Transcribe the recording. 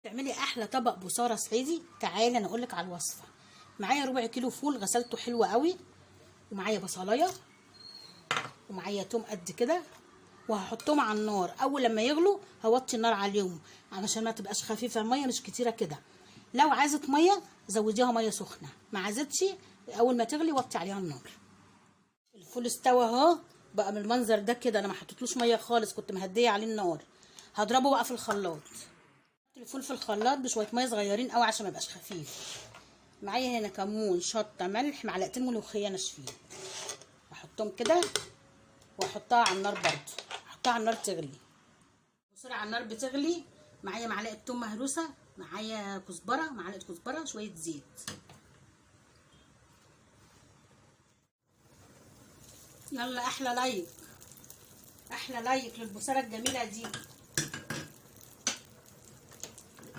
تعملي احلى طبق بصاره صعيدي. تعالي انا اقول لك على الوصفه. معايا ربع كيلو فول غسلته حلو قوي، ومعايا بصلايه، ومعايا توم قد كده، وهحطهم على النار. اول لما يغلوا هوطي النار عليهم علشان ما تبقاش خفيفه، الميه مش كتيره كده. لو عايزه ميه زوديها ميه سخنه، ما عايزتش اول ما تغلي وطي عليها النار. الفول استوى اهو، بقى من المنظر ده كده. انا ما حطيتلوش ميه خالص، كنت مهديه عليه النار. هضربه بقى في الخلاط. الفول في الخلاط بشويه ميه صغيرين قوي عشان ما يبقاش خفيف. معايا هنا كمون، شطه، ملح، معلقتين ملوخيه ناشفين. احطهم كده واحطها على النار برضو، احطها على النار تغلي بسرعه. على النار بتغلي. معايا معلقه توم مهروسه، معايا كزبره، معلقه كزبره، شويه زيت. يلا احلى لايك، احلى لايك للبصاره الجميله دي.